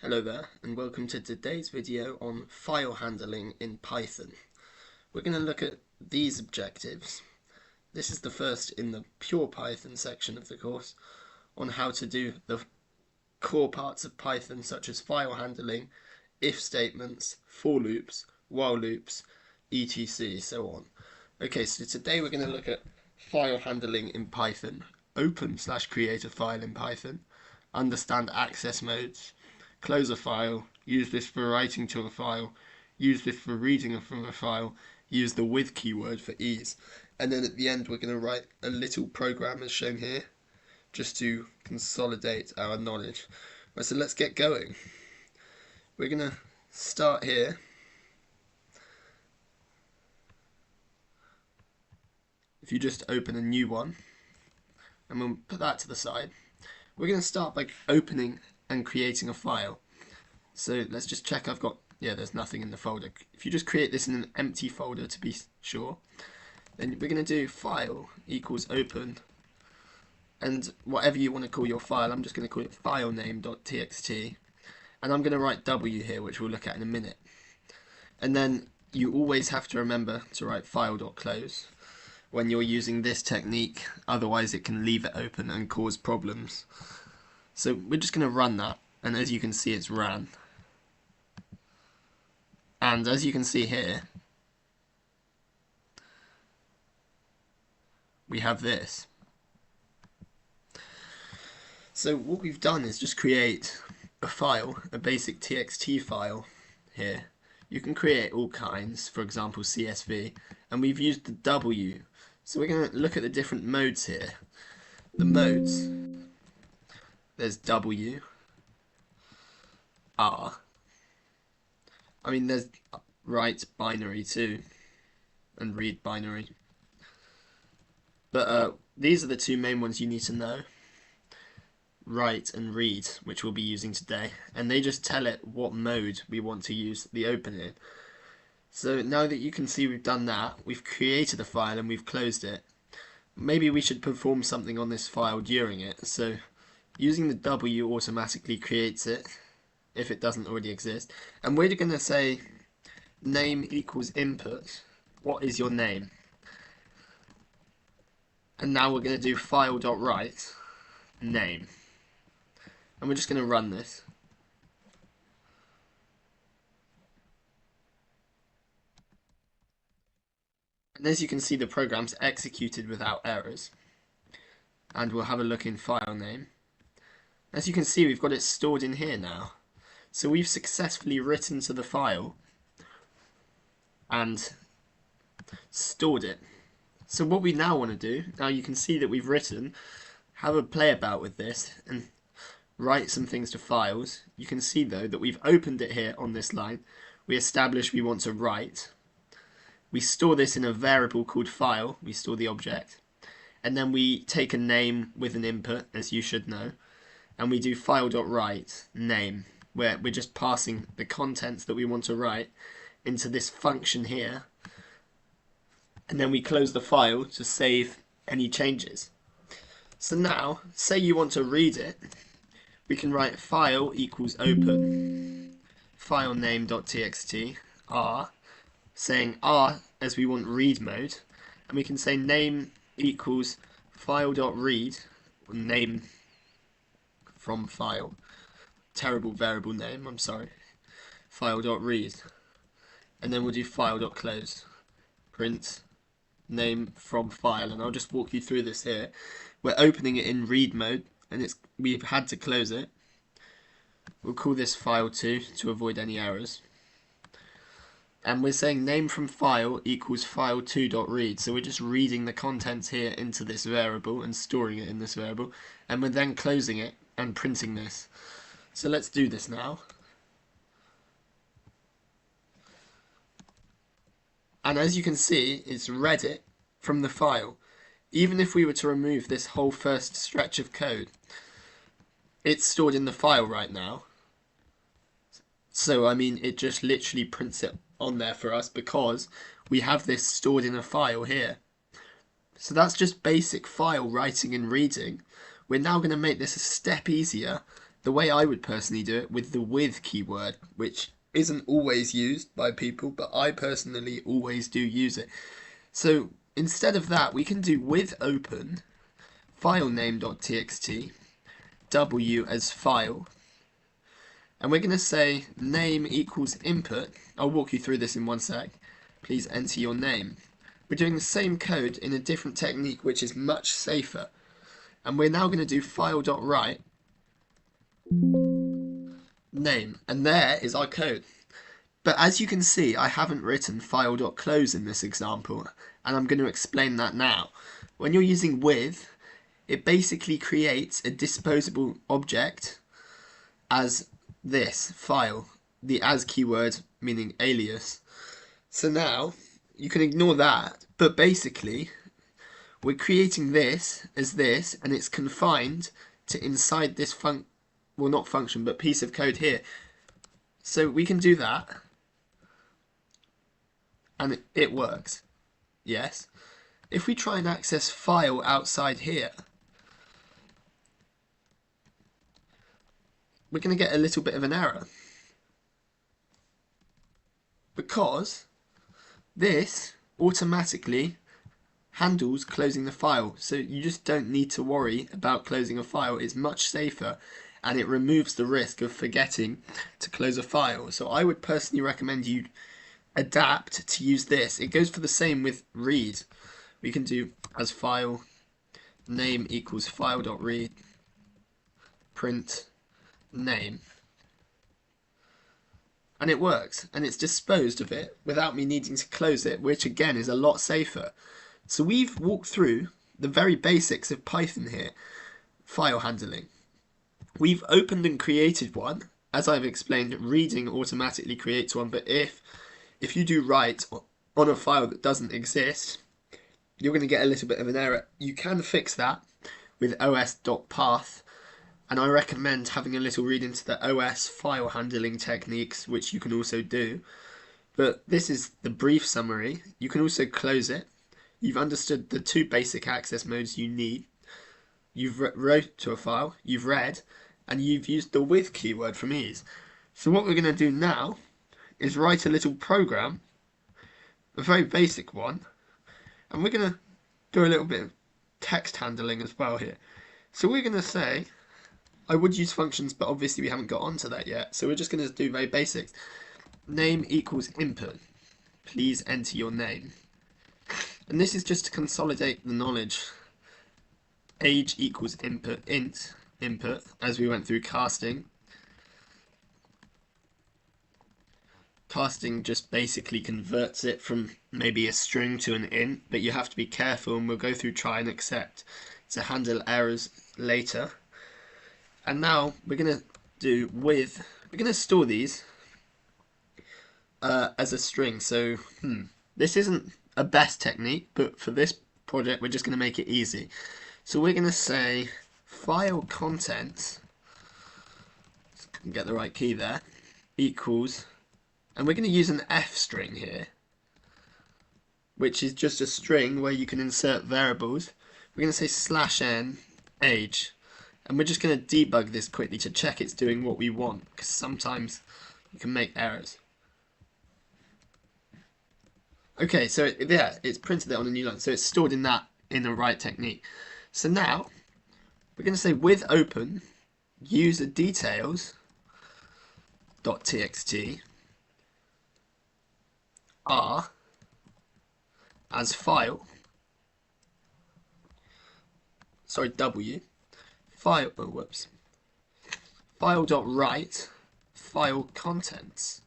Hello there, and welcome to today's video on file handling in Python. We're going to look at these objectives. This is the first in the pure Python section of the course on how to do the core parts of Python such as file handling, if statements, for loops, while loops, etc. so on. Okay, so today we're going to look at file handling in Python, open/create a file in Python, understand access modes, close a file, use this for writing to a file, use this for reading from a file, use the with keyword for ease. And then at the end we're going to write a little program as shown here, just to consolidate our knowledge. Right, so let's get going. We're going to start here. If you just open a new one, and we'll put that to the side, we're going to start by opening and creating a file. So let's just check I've got, there's nothing in the folder. If you just create this in an empty folder to be sure, then we're going to do file equals open, and whatever you want to call your file, I'm just going to call it filename.txt, and I'm going to write W here, which we'll look at in a minute. And then you always have to remember to write file.close when you're using this technique, otherwise it can leave it open and cause problems. So we're just going to run that, and as you can see it's ran. And as you can see here, we have this. So what we've done is just create a file, a basic txt file here. You can create all kinds, for example CSV, and we've used the W. So we're going to look at the different modes here. The modes, there's W, R, there's write binary too, and read binary. But these are the two main ones you need to know. Write and read, which we'll be using today, and they just tell it what mode we want to use the open in. So now that you can see we've done that, we've created a file and we've closed it. Maybe we should perform something on this file during it. So using the W automatically creates it if it doesn't already exist, and we're going to say name equals input. What is your name? And now we're going to do file.write name, and we're just going to run this. And as you can see, the program's executed without errors. And we'll have a look in file name. As you can see, we've got it stored in here now. So we've successfully written to the file and stored it. So what we now want to do, now you can see that we've written, have a play about with this and write some things to files. You can see though that we've opened it here on this line. We establish we want to write. We store this in a variable called file, we store the object, and then we take a name with an input, as you should know, and we do file.write name, where we're just passing the contents that we want to write into this function here, and then we close the file to save any changes. So now, say you want to read it, we can write file equals open, filename.txt, R, saying R as we want read mode, and we can say name equals file.read, name from file, terrible variable name, I'm sorry, file.read, and then we'll do file.close, print name from file, and I'll just walk you through this here. We're opening it in read mode, and we've had to close it. We'll call this file2 to avoid any errors. And we're saying name from file equals file2.read, so we're just reading the contents here into this variable and storing it in this variable, and we're then closing it and printing this. So let's do this now. And as you can see, it's read it from the file. Even if we were to remove this whole first stretch of code, it's stored in the file right now. So it just literally prints it on there for us because we have this stored in a file here. So that's just basic file writing and reading. We're now going to make this a step easier the way I would personally do it with the with keyword, which isn't always used by people, but I personally always do use it. So instead of that, we can do with open, file name.txt, w as file, and we're going to say name equals input. I'll walk you through this in one sec. Please enter your name. We're doing the same code in a different technique, which is much safer. And we're now going to do file.write name, and there is our code. But as you can see, I haven't written file.close in this example, and I'm going to explain that now. When you're using with, it basically creates a disposable object as this file, the as keyword meaning alias. So now you can ignore that, but basically we're creating this as this, and it's confined to inside this well, not function, but piece of code here. So we can do that, and it works. Yes. If we try and access file outside here, we're going to get a little bit of an error, because this automatically handles closing the file. So you just don't need to worry about closing a file. It's much safer, and it removes the risk of forgetting to close a file. So I would personally recommend you adapt to use this. It goes for the same with read. We can do as file name equals file.read print name, and it works, and it's disposed of it without me needing to close it, which again is a lot safer. So we've walked through the very basics of Python here. File handling, we've opened and created one. As I've explained, reading automatically creates one, but if you do write on a file that doesn't exist, you're going to get a little bit of an error. You can fix that with os.path, and I recommend having a little read into the OS file handling techniques, which you can also do. But this is the brief summary. You can also close it. You've understood the two basic access modes you need. You've wrote to a file, you've read, and you've used the with keyword from ease. So what we're going to do now is write a little program, a very basic one, and we're going to do a little bit of text handling as well here. So we're going to say, I would use functions, but obviously we haven't got onto that yet, so we're just going to do very basics. Name equals input. Please enter your name. And this is just to consolidate the knowledge. Age equals input, int input, as we went through casting. Casting just basically converts it from maybe a string to an int, but you have to be careful, and we'll go through try and accept to handle errors later. And now we're going to do with, we're going to store these as a string. So this isn't a best technique, but for this project we're just going to make it easy. So we're going to say file contents, get the right key there, equals, and we're going to use an F string here, which is just a string where you can insert variables. We're going to say /n age, and we're just going to debug this quickly to check it's doing what we want, because sometimes you can make errors. Okay, so it's printed it on a new line, so it's stored in the right technique. So now we're going to say with open user details.txt are as file, sorry, w, file, oh whoops, file.write file contents.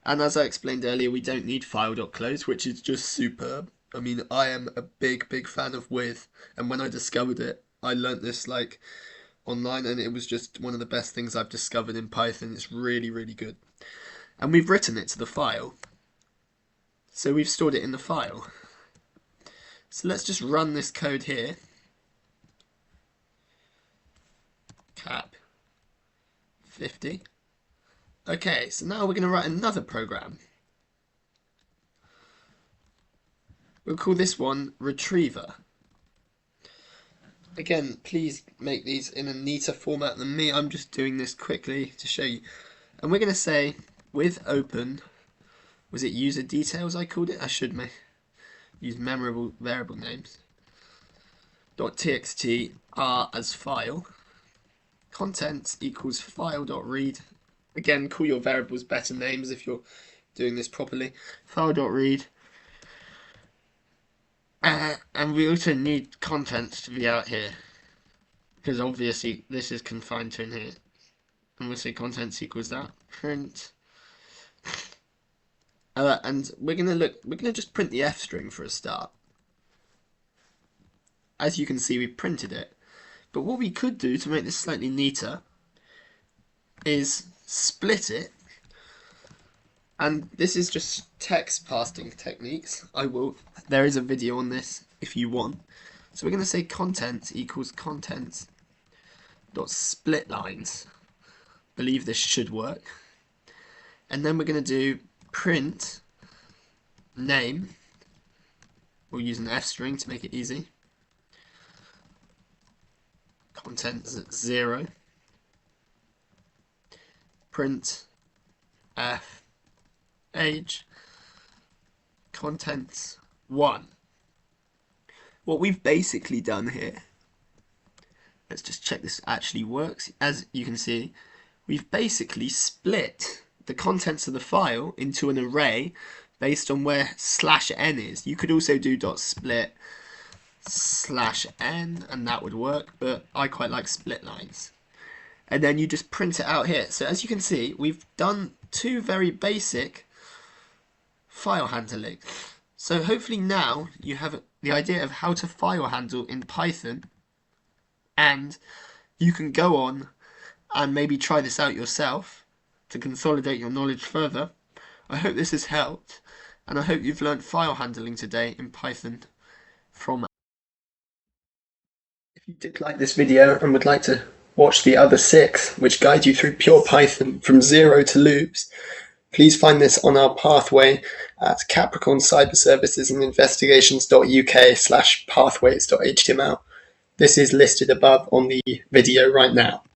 And as I explained earlier, we don't need file.close, which is just superb. I mean, I am a big fan of with, and when I discovered it, I learnt this like online, and it was just one of the best things I've discovered in Python. It's really good. And we've written it to the file, so we've stored it in the file. So let's just run this code here. Cap 50. Okay, so now we're going to write another program. We'll call this one retriever. Again, please make these in a neater format than me. I'm just doing this quickly to show you. And we're going to say, with open, was it user details I called it? I should use memorable variable names. .txt r as file. Contents equals file.read. Again, call your variables better names if you're doing this properly. File.read. And we also need contents to be out here, because obviously this is confined to in here. And we'll say contents equals that. Print. And we're gonna just print the F string for a start. As you can see, we've printed it. But what we could do to make this slightly neater is split it. And this is just text passing techniques. There is a video on this if you want. So we're going to say contents equals contents dot split lines. Believe this should work. And then we're going to do print name. We'll use an F string to make it easy. Contents at 0. Print F age contents 1. What we've basically done here, let's just check this actually works. As you can see, we've basically split the contents of the file into an array based on where /n is. You could also do .split /n and that would work, but I quite like split lines. And then you just print it out here. So as you can see, we've done two very basic file handling. So hopefully now you have the idea of how to file handle in Python, and you can go on and maybe try this out yourself to consolidate your knowledge further. I hope this has helped, and I hope you've learned file handling today in Python from. If you did like this video and would like to watch the other 6, which guide you through pure Python from 0 to loops, please find this on our pathway at Capricorn Cyber Services and Investigations.uk/pathways.html. This is listed above on the video right now.